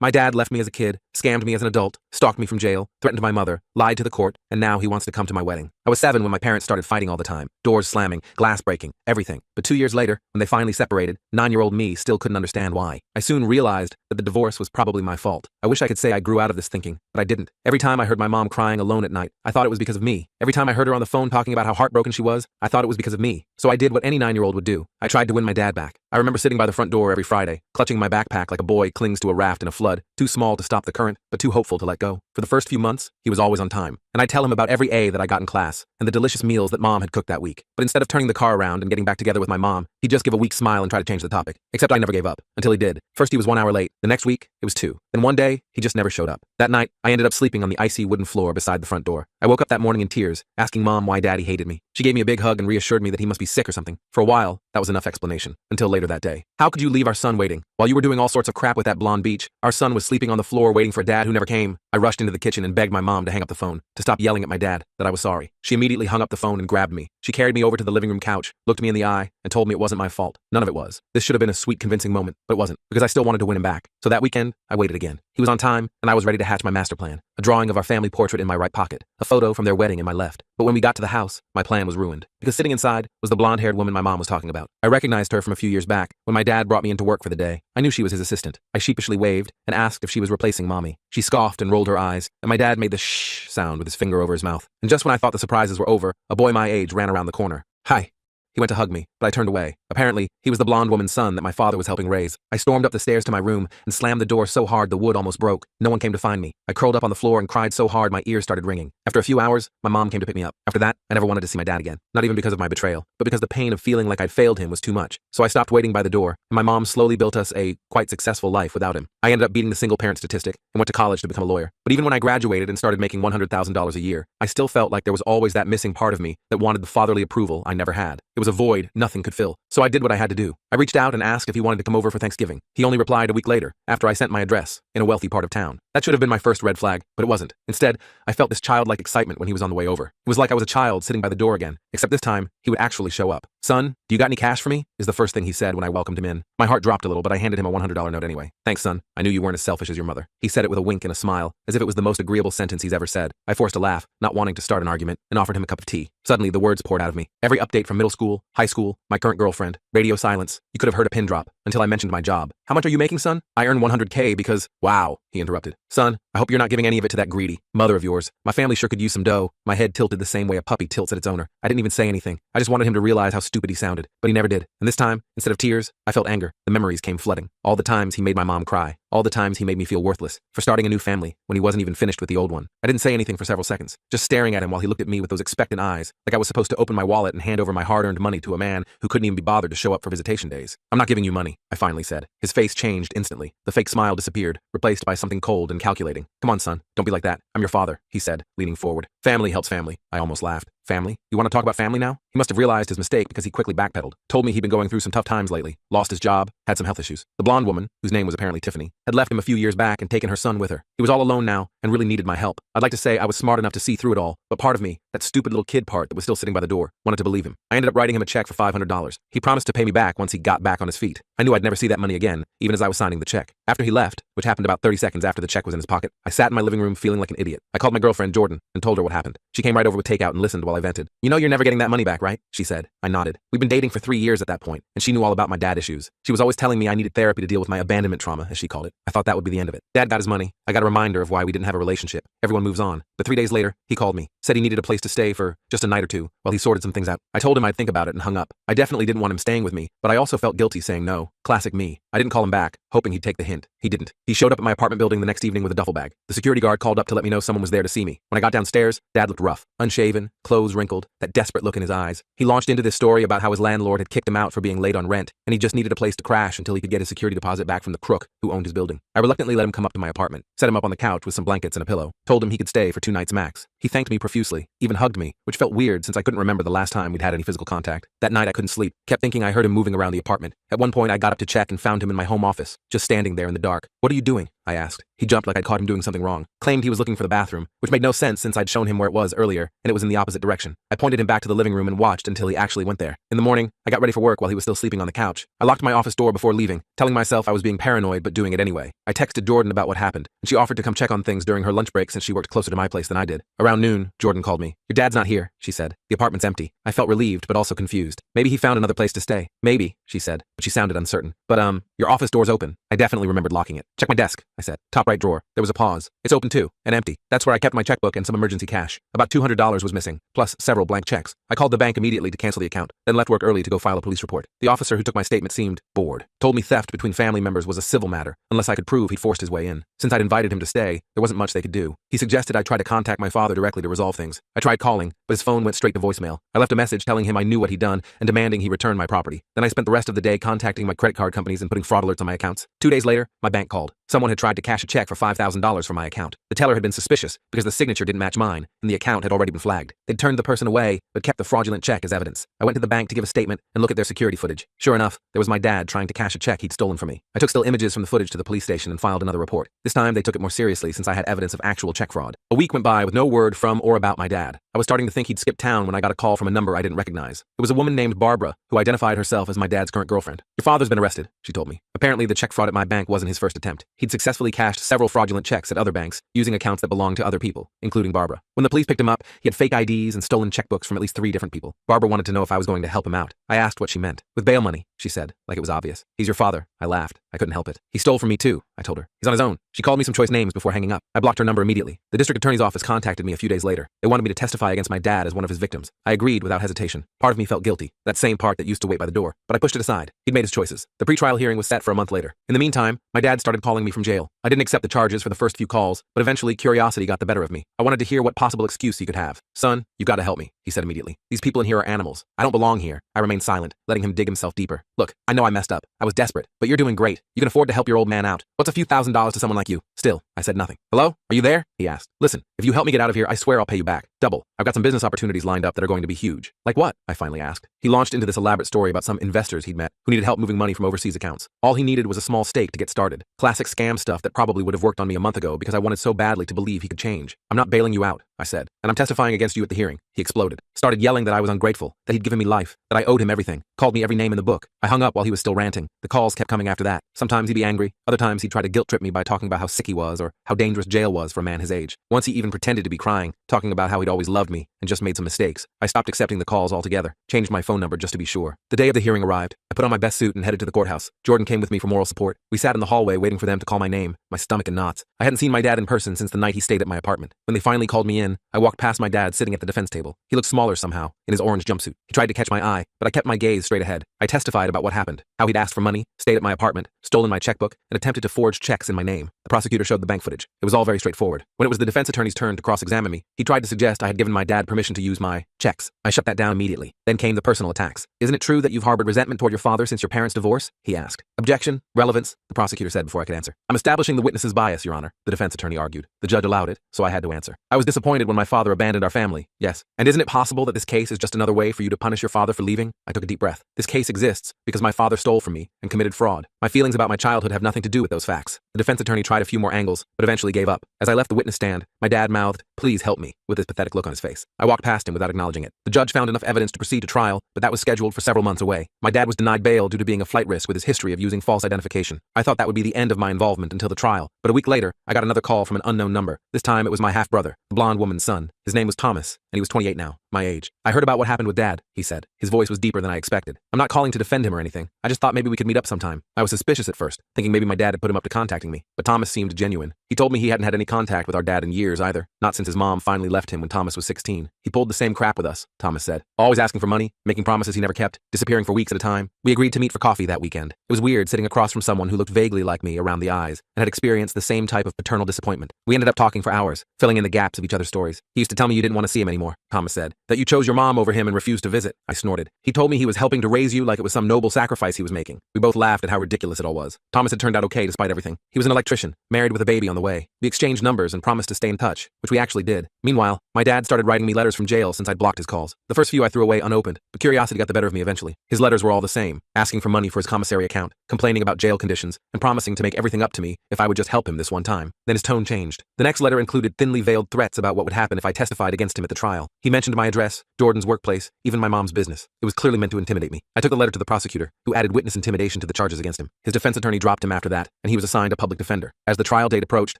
My dad left me as a kid, scammed me as an adult, stalked me from jail, threatened my mother, lied to the court, and now he wants to come to my wedding. I was 7 when my parents started fighting all the time, doors slamming, glass breaking, everything. But 2 years later, when they finally separated, 9-year-old me still couldn't understand why. I soon realized that the divorce was probably my fault. I wish I could say I grew out of this thinking, but I didn't. Every time I heard my mom crying alone at night, I thought it was because of me. Every time I heard her on the phone talking about how heartbroken she was, I thought it was because of me. So I did what any 9-year-old would do. I tried to win my dad back. I remember sitting by the front door every Friday, clutching my backpack like a boy clings to a raft in a flood, too small to stop the current, but too hopeful to let go. For the first few months, he was always on time, and I'd tell him about every A that I got in class and the delicious meals that Mom had cooked that week. But instead of turning the car around and getting back together with my mom, he'd just give a weak smile and try to change the topic. Except I never gave up, until he did. First he was 1 hour late, the next week it was 2. Then one day, he just never showed up. That night, I ended up sleeping on the icy wooden floor beside the front door. I woke up that morning in tears, asking Mom why Daddy hated me. She gave me a big hug and reassured me that he must be sick or something. For a while, that was enough explanation, until later that day. How could you leave our son waiting? While you were doing all sorts of crap with that blonde beach, our son was sleeping on the floor waiting for Dad who never came. I rushed into the kitchen and begged my mom to hang up the phone, to stop yelling at my dad, that I was sorry. She immediately hung up the phone and grabbed me. She carried me over to the living room couch, looked me in the eye, and told me it wasn't my fault. None of it was. This should have been a sweet, convincing moment, but it wasn't, because I still wanted to win him back. So that weekend, I waited again. He was on time, and I was ready to hatch my master plan. A drawing of our family portrait in my right pocket, a photo from their wedding in my left. But when we got to the house, my plan was ruined, because sitting inside was the blonde-haired woman my mom was talking about. I recognized her from a few years back, when my dad brought me into work for the day. I knew she was his assistant. I sheepishly waved and asked if she was replacing Mommy. She scoffed and rolled her eyes, and my dad made the shh sound with his finger over his mouth. And just when I thought the surprises were over, a boy my age ran around the corner. Hi. He went to hug me, but I turned away. Apparently, he was the blonde woman's son that my father was helping raise. I stormed up the stairs to my room and slammed the door so hard the wood almost broke. No one came to find me. I curled up on the floor and cried so hard my ears started ringing. After a few hours, my mom came to pick me up. After that, I never wanted to see my dad again. Not even because of my betrayal, but because the pain of feeling like I'd failed him was too much. So I stopped waiting by the door, and my mom slowly built us a quite successful life without him. I ended up beating the single-parent statistic and went to college to become a lawyer. But even when I graduated and started making $100,000 a year, I still felt like there was always that missing part of me that wanted the fatherly approval I never had. It was a void nothing could fill. So I did what I had to do. I reached out and asked if he wanted to come over for Thanksgiving. He only replied a week later, after I sent my address, in a wealthy part of town. That should have been my first red flag, but it wasn't. Instead, I felt this childlike excitement when he was on the way over. It was like I was a child sitting by the door again, except this time, he would actually show up. "Son, do you got any cash for me?" is the first thing he said when I welcomed him in. My heart dropped a little, but I handed him a $100 note anyway. "Thanks, son. I knew you weren't as selfish as your mother." He said it with a wink and a smile, as if it was the most agreeable sentence he's ever said. I forced a laugh, not wanting to start an argument, and offered him a cup of tea. Suddenly, the words poured out of me. Every update from middle school, high school, my current girlfriend, radio silence. You could have heard a pin drop, until I mentioned my job. "How much are you making, son?" "I earn 100K because—" "Wow," he interrupted. "Son, I hope you're not giving any of it to that greedy mother of yours. My family sure could use some dough." My head tilted the same way a puppy tilts at its owner. I didn't even say anything. I just wanted him to realize how stupid he sounded, but he never did. And this time, instead of tears, I felt anger. The memories came flooding. All the times he made my mom cry. All the times he made me feel worthless for starting a new family when he wasn't even finished with the old one. I didn't say anything for several seconds, just staring at him while he looked at me with those expectant eyes, like I was supposed to open my wallet and hand over my hard-earned money to a man who couldn't even be bothered to show up for visitation days. "I'm not giving you money," I finally said. His face changed instantly. The fake smile disappeared, replaced by something cold and calculating. "Come on, son, don't be like that. I'm your father," he said, leaning forward. "Family helps family." I almost laughed. "Family? You want to talk about family now?" He must have realized his mistake because he quickly backpedaled. Told me he'd been going through some tough times lately, lost his job, had some health issues. The blonde woman, whose name was apparently Tiffany, had left him a few years back and taken her son with her. He was all alone now and really needed my help. I'd like to say I was smart enough to see through it all, but part of me, that stupid little kid part that was still sitting by the door, wanted to believe him. I ended up writing him a check for $500. He promised to pay me back once he got back on his feet. I knew I'd never see that money again, even as I was signing the check. After he left, which happened about 30 seconds after the check was in his pocket, I sat in my living room feeling like an idiot. I called my girlfriend Jordan and told her what happened. She came right over with takeout and listened while I vented. "You know you're never getting that money back, right?" she said. I nodded. We'd been dating for 3 years at that point, and she knew all about my dad issues. She was always telling me I needed therapy to deal with my abandonment trauma, as she called it. I thought that would be the end of it. Dad got his money. I got a reminder of why we didn't have a relationship. Everyone moves on. But 3 days later, he called me, said he needed a place to stay for just a night or two while he sorted some things out. I told him I'd think about it and hung up. I definitely didn't want him staying with me, but I also felt guilty saying no. Classic me. I didn't call him back, hoping he'd take the hint. He didn't. He showed up at my apartment building the next evening with a duffel bag. The security guard called up to let me know someone was there to see me. When I got downstairs, Dad looked rough, unshaven, clothes wrinkled, that desperate look in his eyes. He launched into this story about how his landlord had kicked him out for being late on rent, and he just needed a place to crash until he could get his security deposit back from the crook who owned his building. I reluctantly let him come up to my apartment, set him up on the couch with some blankets and a pillow, told him he could stay for 2 nights max. He thanked me profusely, even hugged me, which felt weird since I couldn't remember the last time we'd had any physical contact. That night I couldn't sleep, kept thinking I heard him moving around the apartment. At one point I got up to check and found him in my home office, just standing there in the dark. "What are you doing?" I asked. He jumped like I'd caught him doing something wrong, claimed he was looking for the bathroom, which made no sense since I'd shown him where it was earlier, and it was in the opposite direction. I pointed him back to the living room and watched until he actually went there. In the morning, I got ready for work while he was still sleeping on the couch. I locked my office door before leaving, telling myself I was being paranoid but doing it anyway. I texted Jordan about what happened, and she offered to come check on things during her lunch break since she worked closer to my place than I did. Around noon, Jordan called me. "Your dad's not here," she said. "The apartment's empty." I felt relieved but also confused. Maybe he found another place to stay. Maybe, she said, but she sounded uncertain. "But your office door's open." I definitely remembered locking it. "Check my desk," I said. "Top right drawer." There was a pause. "It's open too, and empty. That's where I kept my checkbook and some emergency cash. About $200 was missing, plus several blank checks. I called the bank immediately to cancel the account, then left work early to go file a police report. The officer who took my statement seemed bored. Told me theft between family members was a civil matter, unless I could prove he'd forced his way in. Since I'd invited him to stay, there wasn't much they could do. He suggested I try to contact my father directly to resolve things. I tried calling, but his phone went straight to voicemail. I left a message telling him I knew what he'd done and demanding he return my property. Then I spent the rest of the day contacting my credit card companies and putting fraud alerts on my accounts. 2 days later, my bank called. Someone had tried to cash a check for $5,000 from my account. The teller had been suspicious because the signature didn't match mine, and the account had already been flagged. They'd turned the person away, but kept the fraudulent check as evidence. I went to the bank to give a statement and look at their security footage. Sure enough, there was my dad trying to cash a check he'd stolen from me. I took still images from the footage to the police station and filed another report. This time, they took it more seriously since I had evidence of actual check fraud. A week went by with no word from or about my dad. I was starting to think he'd skipped town when I got a call from a number I didn't recognize. It was a woman named Barbara, who identified herself as my dad's current girlfriend. "Your father's been arrested," she told me. Apparently, the check fraud at my bank wasn't his first attempt. He'd successfully cashed several fraudulent checks at other banks, using accounts that belonged to other people, including Barbara. When the police picked him up, he had fake IDs and stolen checkbooks from at least 3 different people. Barbara wanted to know if I was going to help him out. I asked what she meant. "With bail money," she said, like it was obvious. "He's your father." I laughed. I couldn't help it. "He stole from me too," I told her. "He's on his own." She called me some choice names before hanging up. I blocked her number immediately. The district attorney's office contacted me a few days later. They wanted me to testify against my dad as one of his victims. I agreed without hesitation. Part of me felt guilty, that same part that used to wait by the door, but I pushed it aside. He'd made his choices. The pretrial hearing was set for a month later. In the meantime, my dad started calling me from jail. I didn't accept the charges for the first few calls, but eventually curiosity got the better of me. I wanted to hear what possible excuse he could have. "Son, you've got to help me," he said immediately. "These people in here are animals. I don't belong here." I remained silent, letting him dig himself deeper. "Look, I know I messed up. I was desperate, but you're doing great. You can afford to help your old man out. What's a few $1,000s to someone like you?" Still, I said nothing. "Hello? Are you there?" he asked. "Listen, if you help me get out of here, I swear I'll pay you back. Double. I've got some business opportunities lined up that are going to be huge." "Like what?" I finally asked. He launched into this elaborate story about some investors he'd met who needed help moving money from overseas accounts. All he needed was a small stake to get started. Classic scam stuff that probably would have worked on me a month ago because I wanted so badly to believe he could change. "I'm not bailing you out," I said, "and I'm testifying against you at the hearing." He exploded. Started yelling that I was ungrateful, that he'd given me life, that I owed him everything. Called me every name in the book. I hung up while he was still ranting. The calls kept coming after that. Sometimes he'd be angry. Other times he'd try to guilt trip me by talking about how sick he was or how dangerous jail was for a man his age. Once he even pretended to be crying, talking about how he'd always loved me and just made some mistakes. I stopped accepting the calls altogether. Changed my phone number just to be sure. The day of the hearing arrived. I put on my best suit and headed to the courthouse. Jordan came with me for moral support. We sat in the hallway waiting for them to call my name, my stomach in knots. I hadn't seen my dad in person since the night he stayed at my apartment. When they finally called me in, I walked past my dad sitting at the defense table. He looked smaller somehow, in his orange jumpsuit. He tried to catch my eye, but I kept my gaze straight ahead. I testified about what happened, how he'd asked for money, stayed at my apartment, stolen my checkbook, and attempted to forge checks in my name. The prosecutor showed the bank footage. It was all very straightforward. When it was the defense attorney's turn to cross-examine me, he tried to suggest I had given my dad permission to use my checks. I shut that down immediately. Then came the personal attacks. "Isn't it true that you've harbored resentment toward your father since your parents' divorce?" he asked. "Objection. Relevance," the prosecutor said before I could answer. "I'm establishing the witness's bias, Your Honor," the defense attorney argued. The judge allowed it, so I had to answer. "I was disappointed when my father abandoned our family. Yes. And isn't it possible that this case is just another way for you to punish your father for leaving?" I took a deep breath. "This case exists because my father stole from me and committed fraud. My feelings about my childhood have nothing to do with those facts." The defense attorney tried a few more angles, but eventually gave up. As I left the witness stand, my dad mouthed, "Please help me," with his pathetic look on his face. I walked past him without acknowledging it. The judge found enough evidence to proceed to trial, but that was scheduled for several months away. My dad was denied bail due to being a flight risk with his history of using false identification. I thought that would be the end of my involvement until the trial, but a week later, I got another call from an unknown number. This time it was my half-brother, the blonde woman's son. His name was Thomas, and he was 28 now, my age. "I heard about what happened with Dad," he said. His voice was deeper than I expected. "I'm not calling to defend him or anything. I just thought maybe we could meet up sometime." I was suspicious at first, thinking maybe my dad had put him up to contacting me, but Thomas seemed genuine. He told me he hadn't had any contact with our dad in years either, not since his mom finally left him when Thomas was 16. "He pulled the same crap with us," Thomas said. "Always asking for money, making promises he never kept, disappearing for weeks at a time." We agreed to meet for coffee that weekend. It was weird sitting across from someone who looked vaguely like me around the eyes and had experienced the same type of paternal disappointment. We ended up talking for hours, filling in the gaps of each other's stories. "He used to tell me you didn't want to see him anymore," Thomas said. "That you chose your mom over him and refused to visit." I snorted. "He told me he was helping to raise you like it was some noble sacrifice he was making." We both laughed at how ridiculous it all was. Thomas had turned out okay despite everything. He was an electrician, married with a baby on the the way. We exchanged numbers and promised to stay in touch, which we actually did. Meanwhile, my dad started writing me letters from jail since I'd blocked his calls. The first few I threw away unopened, but curiosity got the better of me eventually. His letters were all the same, asking for money for his commissary account, complaining about jail conditions, and promising to make everything up to me if I would just help him this one time. Then his tone changed. The next letter included thinly veiled threats about what would happen if I testified against him at the trial. He mentioned my address, Jordan's workplace, even my mom's business. It was clearly meant to intimidate me. I took the letter to the prosecutor, who added witness intimidation to the charges against him. His defense attorney dropped him after that, and he was assigned a public defender. As the trial date approached,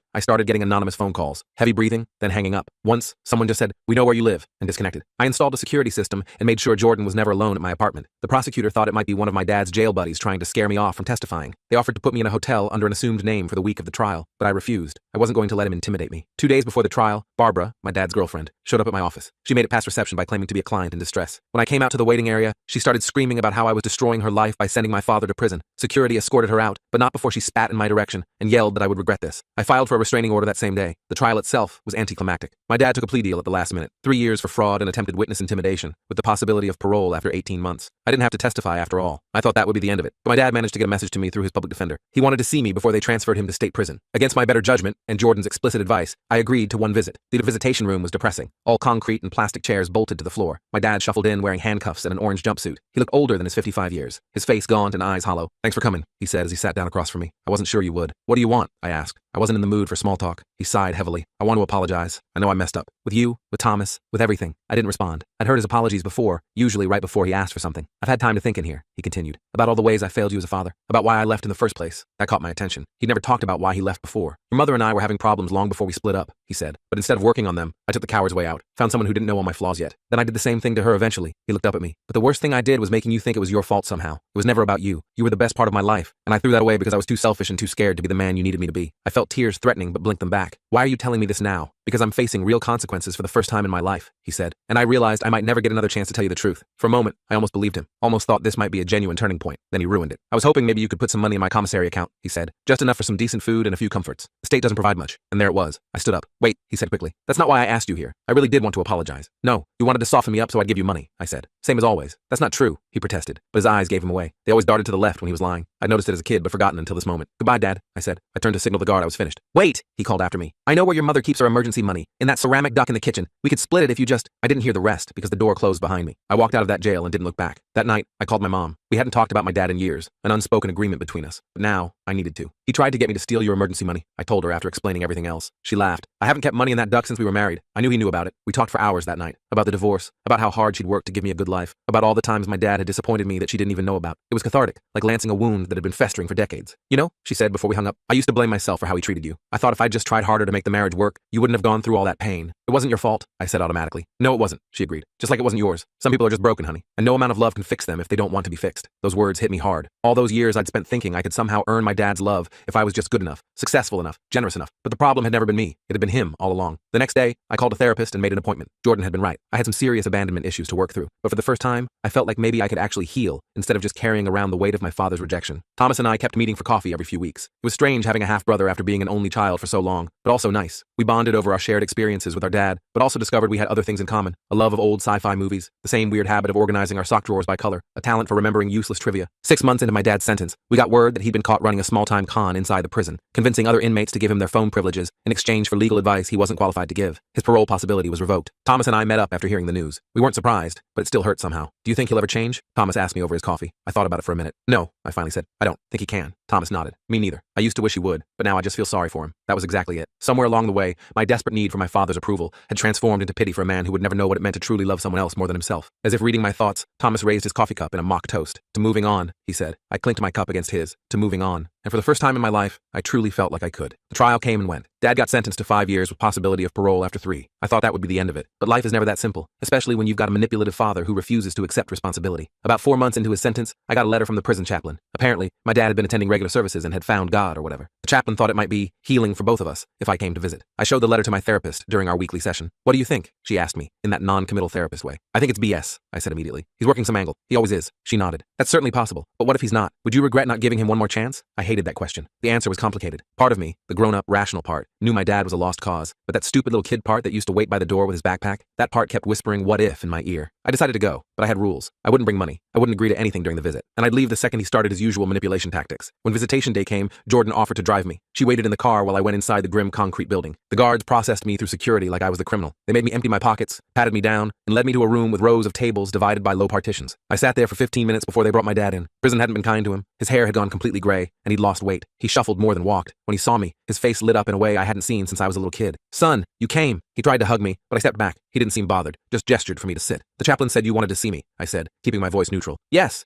I started getting anonymous phone calls, heavy breathing, then hanging up. Once, someone just said, "We know where you live," and disconnected. I installed a security system and made sure Jordan was never alone at my apartment. The prosecutor thought it might be one of my dad's jail buddies trying to scare me off from testifying. They offered to put me in a hotel under an assumed name for the week of the trial, but I refused. I wasn't going to let him intimidate me. 2 days before the trial, Barbara, my dad's girlfriend, showed up at my office. She made it past reception by claiming to be a client in distress. When I came out to the waiting area, she started screaming about how I was destroying her life by sending my father to prison. Security escorted her out, but not before she spat in my direction and yelled that I would regret this. I filed for a restraining order that same day. The trial itself was anticlimactic. My dad took a plea deal at the last minute. 3 years for fraud and attempted witness intimidation, with the possibility of parole after 18 months. I didn't have to testify after all. I thought that would be the end of it. But my dad managed to get a message to me through his public defender. He wanted to see me before they transferred him to state prison. Against my better judgment and Jordan's explicit advice, I agreed to one visit. The visitation room was depressing. All concrete and plastic chairs bolted to the floor. My dad shuffled in wearing handcuffs and an orange jumpsuit. He looked older than his 55 years. His face gaunt and eyes hollow. "Thanks for coming," he said as he sat down across from me. "I wasn't sure you would." "What do you want?" I asked. I wasn't in the mood for small talk. He sighed heavily. "I want to apologize. I know I messed up. With you, with Thomas, with everything." I didn't respond. I'd heard his apologies before, usually right before he asked for something. "I've had time to think in here," he continued, "about all the ways I failed you as a father, about why I left in the first place." That caught my attention. He'd never talked about why he left before. "Your mother and I were having problems long before we split up," he said. "But instead of working on them, I took the coward's way out, found someone who didn't know all my flaws yet. Then I did the same thing to her eventually." He looked up at me. "But the worst thing I did was making you think it was your fault somehow. It was never about you. You were the best part of my life, and I threw that away because I was too selfish and too scared to be the man you needed me to be." I felt tears threatening but blinked them back. "Why are you telling me this now?" "Because I'm facing real consequences for the first time in my life," he said, and I realized I might never get another chance to tell you the truth. For a moment, I almost believed him, almost thought this might be a genuine turning point. Then he ruined it. "I was hoping maybe you could put some money in my commissary account," he said, "just enough for some decent food and a few comforts. The state doesn't provide much." And there it was. I stood up. "Wait," he said quickly. "That's not why I asked you here. I really did want to apologize." "No, you wanted to soften me up so I'd give you money," I said. "Same as always." "That's not true," he protested, but his eyes gave him away. They always darted to the left when he was lying. I'd noticed it as a kid but forgotten until this moment. "Goodbye, Dad," I said. I turned to signal the guard I was finished. "Wait," he called after me. "I know where your mother keeps her emergency money, in that ceramic duck in the kitchen. We could split it if you just—" I didn't hear the rest because the door closed behind me. I walked out of that jail and didn't look back. That night, I called my mom. We hadn't talked about my dad in years, an unspoken agreement between us. But now, I needed to. "He tried to get me to steal your emergency money," I told her after explaining everything else. She laughed. "I haven't kept money in that duck since we were married." I knew he knew about it. We talked for hours that night. About the divorce, about how hard she'd worked to give me a good life, about all the times my dad had disappointed me that she didn't even know about. It was cathartic, like lancing a wound that had been festering for decades. "You know," she said before we hung up, "I used to blame myself for how he treated you. I thought if I'd just tried harder to make the marriage work, you wouldn't have gone through all that pain. It wasn't your fault," I said automatically. "No, it wasn't," she agreed. "Just like it wasn't yours. Some people are just broken, honey, and no amount of love can fix them if they don't want to be fixed." Those words hit me hard. All those years I'd spent thinking I could somehow earn my dad's love if I was just good enough, successful enough, generous enough. But the problem had never been me. It had been him all along. The next day, I called a therapist and made an appointment. Jordan had been right. I had some serious abandonment issues to work through. But for the first time, I felt like maybe I could actually heal instead of just carrying around the weight of my father's rejection. Thomas and I kept meeting for coffee every few weeks. It was strange having a half-brother after being an only child for so long, but also nice. We bonded over our shared experiences with our dad, but also discovered we had other things in common. A love of old sci-fi movies, the same weird habit of organizing our sock drawers by color, a talent for remembering useless trivia. 6 months into my dad's sentence, we got word that he'd been caught running a small-time con inside the prison, convincing other inmates to give him their phone privileges in exchange for legal advice he wasn't qualified to give. His parole possibility was revoked. Thomas and I met up after hearing the news. We weren't surprised, but it still hurt somehow. "Do you think he'll ever change?" Thomas asked me over his coffee. I thought about it for a minute. "No," I finally said. "I don't think he can." Thomas nodded. "Me neither. I used to wish he would, but now I just feel sorry for him." That was exactly it. Somewhere along the way, my desperate need for my father's approval had transformed into pity for a man who would never know what it meant to truly love someone else more than himself. As if reading my thoughts, Thomas raised his coffee cup in a mock toast. "To moving on," he said. I clinked my cup against his. "To moving on." And for the first time in my life, I truly felt like I could. The trial came and went. Dad got sentenced to 5 years with possibility of parole after 3. I thought that would be the end of it. But life is never that simple, especially when you've got a manipulative father who refuses to accept responsibility. About 4 months into his sentence, I got a letter from the prison chaplain. Apparently, my dad had been attending regular services and had found God or whatever. The chaplain thought it might be healing for both of us if I came to visit. I showed the letter to my therapist during our weekly session. "What do you think?" she asked me, in that non-committal therapist way. "I think it's BS," I said immediately. "He's working some angle. He always is." She nodded. "That's certainly possible. But what if he's not? Would you regret not giving him one more chance?" I hated that question. The answer was complicated. Part of me, the grown-up, rational part, knew my dad was a lost cause, but that stupid little kid part that used to wait by the door with his backpack, that part kept whispering what if in my ear. I decided to go, but I had rules. I wouldn't bring money. I wouldn't agree to anything during the visit. And I'd leave the second he started his usual manipulation tactics. When visitation day came, Jordan offered to drive me. She waited in the car while I went inside the grim concrete building. The guards processed me through security like I was the criminal. They made me empty my pockets, patted me down, and led me to a room with rows of tables divided by low partitions. I sat there for 15 minutes before they brought my dad in. Prison hadn't been kind to him. His hair had gone completely gray, and he'd lost weight. He shuffled more than walked. When he saw me, his face lit up in a way I hadn't seen since I was a little kid. "Son, you came." He tried to hug me, but I stepped back. He didn't seem bothered, just gestured for me to sit. "The chaplain said you wanted to see me," I said, keeping my voice neutral. Yes,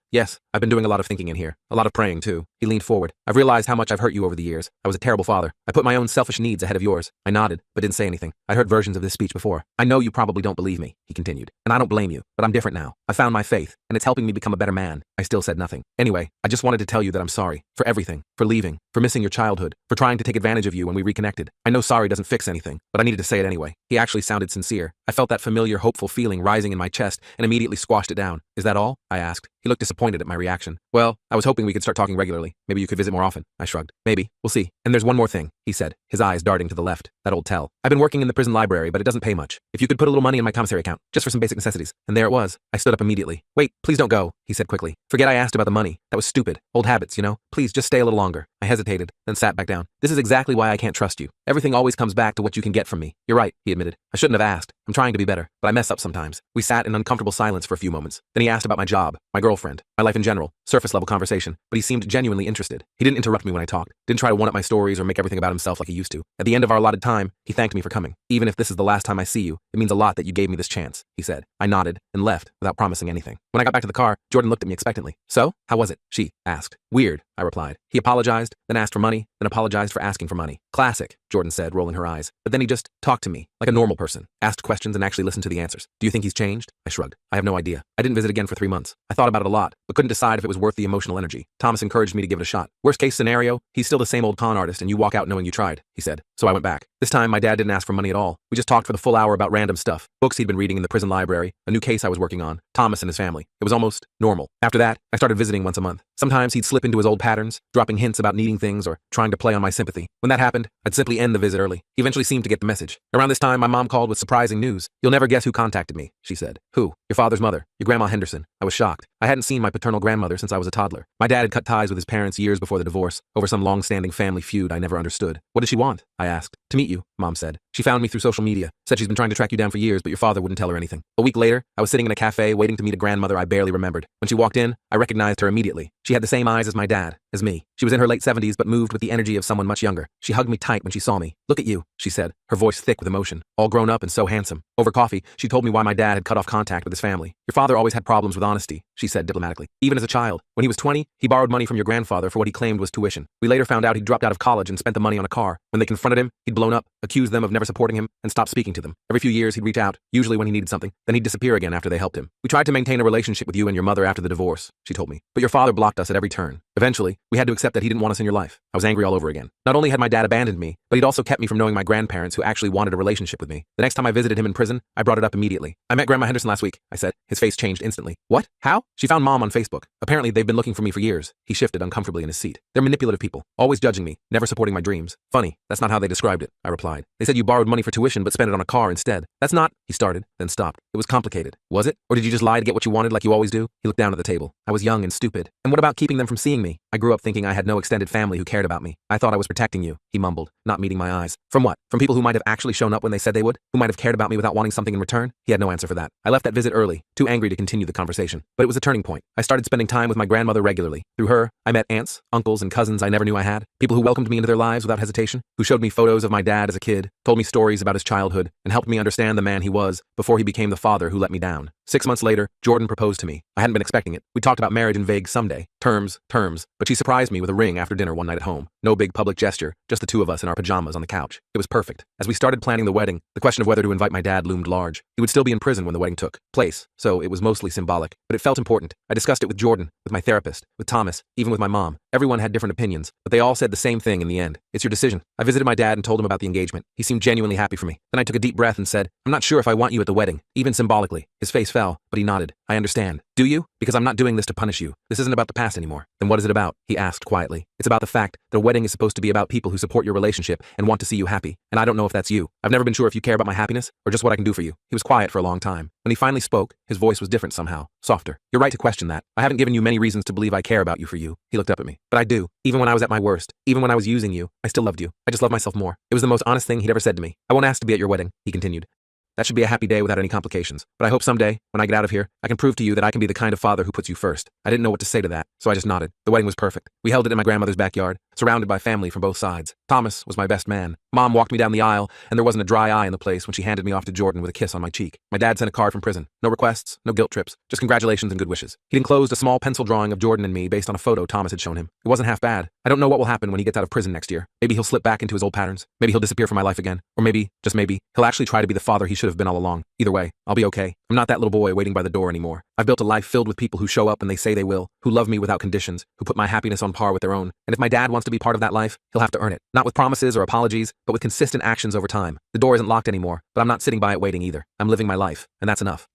I've been doing a lot of thinking in here. A lot of praying, too." He leaned forward. "I've realized how much I've hurt you over the years. I was a terrible father. I put my own selfish needs ahead of yours." I nodded, but didn't say anything. I'd heard versions of this speech before. "I know you probably don't believe me," he continued, "and I don't blame you, but I'm different now. I found my faith, and it's helping me become a better man." I still said nothing. "Anyway, I just wanted to tell you that I'm sorry. For everything. For leaving. For missing your childhood. For trying to take advantage of you when we reconnected. I know sorry doesn't fix anything, but I needed to say it anyway." He actually sounded sincere. I felt that familiar, hopeful feeling rising in my chest and immediately squashed it down. "Is that all?" I asked. He looked disappointed at my reaction. "Well, I was hoping we could start talking regularly. Maybe you could visit more often." I shrugged. "Maybe. We'll see. And there's one more thing," he said, his eyes darting to the left. "That old tell. I've been working in the prison library, but it doesn't pay much. If you could put a little money in my commissary account, just for some basic necessities." And there it was. I stood up immediately. "Wait, please don't go," he said quickly. "Forget I asked about the money. That was stupid. Old habits, you know? Please just stay a little longer." I hesitated, then sat back down. "This is exactly why I can't trust you. Everything always comes back to what you can get from me." "You're right," he admitted. "I shouldn't have asked. I'm trying to be better, but I mess up sometimes." We sat in uncomfortable silence for a few moments. Then he asked about my job, my girlfriend, my life in general, surface-level conversation, but he seemed genuinely interested. He didn't interrupt me when I talked, didn't try to one-up my stories or make everything about himself like he used to. At the end of our allotted time, he thanked me for coming. "Even if this is the last time I see you, it means a lot that you gave me this chance," he said. I nodded and left without promising anything. When I got back to the car, Jordan looked at me expectantly. "So, how was it?" she asked. "Weird," I replied. He apologized, then asked for money, then apologized for asking for money. "Classic," Jordan said, rolling her eyes. But then he just talked to me, like a normal person, asked questions and actually listened to the answers. "Do you think he's changed?" I shrugged. "I have no idea. I didn't visit again for 3 months. I thought about it a lot, but couldn't decide if it was worth the emotional energy. Thomas encouraged me to give it a shot. Worst case scenario, he's still the same old con artist and you walk out knowing you tried," he said. So I went back. This time, my dad didn't ask for money at all. We just talked for the full hour about random stuff. Books he'd been reading in the prison library, a new case I was working on, Thomas and his family. It was almost normal. After that, I started visiting once a month. Sometimes he'd slip into his old patterns, dropping hints about needing things or trying to play on my sympathy. When that happened, I'd simply end the visit early. He eventually seemed to get the message. Around this time, my mom called with surprising news. "You'll never guess who contacted me," she said. "Who?" "Your father's mother, your Grandma Henderson." I was shocked. I hadn't seen my paternal grandmother since I was a toddler. My dad had cut ties with his parents years before the divorce, over some long-standing family feud I never understood. "What did she want?" I asked. "To meet you," Mom said. "She found me through social media, said she's been trying to track you down for years, but your father wouldn't tell her anything." A week later, I was sitting in a cafe waiting to meet a grandmother I barely remembered. When she walked in, I recognized her immediately. She had the same eyes as my dad, as me. She was in her late 70s but moved with the energy of someone much younger. She hugged me tight when she saw me. "Look at you," she said, her voice thick with emotion. "All grown up and so handsome." Over coffee, she told me why my dad had cut off contact with his family. "Your father always had problems with honesty," she said diplomatically. "Even as a child. When he was 20, he borrowed money from your grandfather for what he claimed was tuition. We later found out he'd dropped out of college and spent the money on a car. When they confronted him, he'd blown up, accused them of never supporting him, and stopped speaking to them. Every few years, he'd reach out, usually when he needed something, then he'd disappear again after they helped him. We tried to maintain a relationship with you and your mother after the divorce," she told me. "But your father blocked us at every turn. Eventually, we had to accept that he didn't want us in your life." I was angry all over again. Not only had my dad abandoned me, but he'd also kept me from knowing my grandparents who actually wanted a relationship with me. The next time I visited him in prison, I brought it up immediately. "I met Grandma Henderson last week," I said. His face changed instantly. "What? How?" "She found Mom on Facebook. Apparently, they've been looking for me for years." He shifted uncomfortably in his seat. "They're manipulative people, always judging me, never supporting my dreams." "Funny, that's not how they described it," I replied. "They said you borrowed money for tuition but spent it on a car instead." "That's not," he started, then stopped. "It was complicated." "Was it? Or did you just lie to get what you wanted like you always do?" He looked down at the table. "I was young and stupid. And what about keeping them from seeing me? I grew up thinking I had no extended family who cared about me. I thought I was protecting you," he mumbled, not meeting my eyes. "From what? From people who might have actually shown up when they said they would? Who might have cared about me without wanting something in return?" He had no answer for that. I left that visit early, too angry to continue the conversation. But it was a turning point. I started spending time with my grandmother regularly. Through her, I met aunts, uncles, and cousins I never knew I had. People who welcomed me into their lives without hesitation, who showed me photos of my dad as a kid, told me stories about his childhood, and helped me understand the man he was before he became the father who let me down. 6 months later, Jordan proposed to me. I hadn't been expecting it. We talked about marriage in vague someday. Terms, but she surprised me with a ring after dinner one night at home. No big public gesture, just the two of us in our pajamas on the couch. It was perfect. As we started planning the wedding, the question of whether to invite my dad loomed large. He would still be in prison when the wedding took place, so it was mostly symbolic, but it felt important. I discussed it with Jordan, with my therapist, with Thomas, even with my mom. Everyone had different opinions, but they all said the same thing in the end. "It's your decision." I visited my dad and told him about the engagement. He seemed genuinely happy for me. Then I took a deep breath and said, "I'm not sure if I want you at the wedding, even symbolically." His face fell, but he nodded. "I understand." "Do you? Because I'm not doing this to punish you. This isn't about the past anymore." "Then what is it about?" he asked quietly. It's about the fact that a wedding is supposed to be about people who support your relationship and want to see you happy. And I don't know if that's you. I've never been sure if you care about my happiness or just what I can do for you. He was quiet for a long time. When he finally spoke, his voice was different somehow, softer. You're right to question that. I haven't given you many reasons to believe I care about you for you. He looked up at me. But I do. Even when I was at my worst, even when I was using you, I still loved you. I just love myself more. It was the most honest thing he'd ever said to me. I won't ask to be at your wedding, he continued. That should be a happy day without any complications. But I hope someday, when I get out of here, I can prove to you that I can be the kind of father who puts you first. I didn't know what to say to that, so I just nodded. The wedding was perfect. We held it in my grandmother's backyard, surrounded by family from both sides. Thomas was my best man. Mom walked me down the aisle, and there wasn't a dry eye in the place when she handed me off to Jordan with a kiss on my cheek. My dad sent a card from prison. No requests, no guilt trips, just congratulations and good wishes. He'd enclosed a small pencil drawing of Jordan and me based on a photo Thomas had shown him. It wasn't half bad. I don't know what will happen when he gets out of prison next year. Maybe he'll slip back into his old patterns. Maybe he'll disappear from my life again. Or maybe, just maybe, he'll actually try to be the father he should have been all along. Either way, I'll be okay. I'm not that little boy waiting by the door anymore. I've built a life filled with people who show up and they say they will, who love me without conditions, who put my happiness on par with their own. And if my dad wants to be part of that life, he'll have to earn it. Not with promises or apologies, but with consistent actions over time. The door isn't locked anymore, but I'm not sitting by it waiting either. I'm living my life, and that's enough.